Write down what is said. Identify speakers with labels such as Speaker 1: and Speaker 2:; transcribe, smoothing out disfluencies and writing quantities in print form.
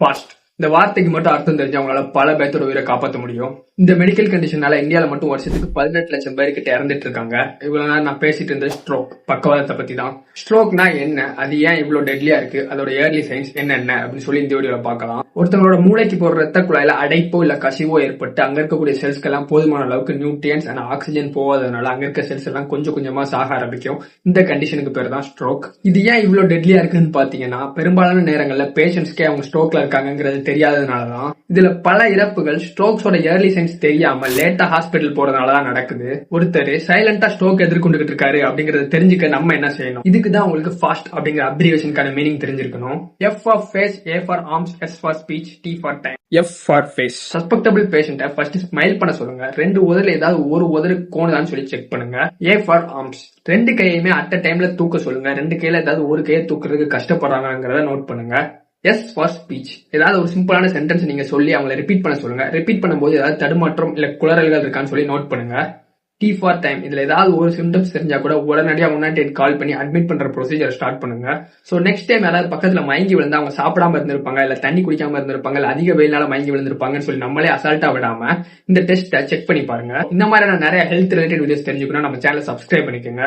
Speaker 1: Fast. இந்த வார்த்தைக்கு மட்டும் அர்த்தம் தெரிஞ்சு அவங்களால பல பேர்த்தோட உயிரை காப்பாற்ற முடியும். இந்த மெடிக்கல் கண்டிஷனால இந்தியாவில மட்டும் வருஷத்துக்கு 18 லட்சம் பேருக்கிட்ட இறந்துட்டு இருக்காங்க. இவ்வளவு நேரம் நான் பேசிட்டு இருந்த ஸ்ட்ரோக் பக்கவாதத்தை பத்தி தான். ஸ்ட்ரோக்னா என்ன, அது ஏன் இவ்வளவு டெட்லியா இருக்கு, அதோட ஏர்லி சைன்ஸ் என்னென்ன அப்படின்னு சொல்லி இந்த வீடியோல பார்க்கலாம். ஒருத்தவங்களோட மூளைக்கு போற ரத்த குழாயில அடைப்போ இல்ல கசிவோ ஏற்பட்டு அங்க இருக்கக்கூடிய செல்ஸ்க்கு எல்லாம் போதுமான அளவுக்கு நியூட்ரியன்ஸ் அண்ட் ஆக்சிஜன் போகாததுனால அங்க இருக்க செல்ஸ் எல்லாம் கொஞ்சம் கொஞ்சமா சாக ஆரம்பிக்கும். இந்த கண்டிஷனுக்கு பேர் தான் ஸ்ட்ரோக். இது ஏன் இவ்வளவு டெட்லியா இருக்குன்னு பாத்தீங்கன்னா, பெரும்பாலான நேரங்கள்ல பேஷண்ட்ஸ்க்கே அவங்க ஸ்ட்ரோக்ல இருக்காங்கிறது தெரியாததுனாலதான். இதுல பல இறப்புகள் ஸ்ட்ரோக்ஸோட ஏர்லி சைன்ஸ் தெரியாம லேட்டா ஹாஸ்பிட்டல் போறதுனாலதான் நடக்குது. ஒருத்தர் சைலண்டா ஸ்ட்ரோக் எதிர்கொண்டுகிட்டு இருக்காரு அப்படிங்கறத தெரிஞ்சுக்க நம்ம என்ன செய்யணும்? இதுக்குதான் உங்களுக்கு ஃபாஸ்ட் அப்படிங்கிற அப்ரிவேஷனுக்கான மீனிங் தெரிஞ்சிருக்கணும். F for face, A for arms, S for speech, T for time. F for face. Suspectable patient first smile பண்ண சொல்லுங்க. ரெண்டு உதடுல ஏதாவது ஒரு உதடு கோணுதான்னு சொல்லி செக் பண்ணுங்க. A for arms. ரெண்டு கையுமே அட் டைம்ல தூக்க சொல்லுங்க. ரெண்டு கையில ஏதாவது ஒரு கையை தூக்குறதுக்கு கஷ்டப்படுறாங்கிறத நோட் பண்ணுங்க. S for speech. ஏதாவது ஒரு சிம்பிளான சென்டென்ஸ் நீங்க சொல்லி அவங்களை ரிப்பீட் பண்ண சொல்லுங்க. ரிப்பீட் பண்ணும்போது ஏதாவது தடுமாற்றம் இல்ல குளறல்கள் இருக்கான்னு சொல்லி நோட் பண்ணுங்க. T for time. இதுல ஏதாவது ஒரு சிம்டம்ஸ் தெரிஞ்சா கூட உடனடியா 108 கால் பண்ணி அட்மிட் பண்ற ப்ரொசீஜர் ஸ்டார்ட் பண்ணுங்க. சோ நெக்ஸ்ட் டைம் யாராவது பக்கத்துல மயங்கி விழுந்தா அவங்க சாப்பிடாம இருந்திருப்பாங்க, இல்ல தண்ணி குடிக்காம இருந்திருப்பாங்க, இல்ல அதிக வெயிலால மயங்கி விழுந்திருப்பாங்கன்னு சொல்லி நம்மளே அசால்ட்டா விடாம இந்த டெஸ்ட்டை செக் பண்ணி பாருங்க. இந்த மாதிரி நிறைய ஹெல்த் ரிலேட்டட் வீடியோஸ் தெரிஞ்சுக்கணும் நம்ம சேனலை சப்ஸ்கிரைப் பண்ணிக்கோங்க.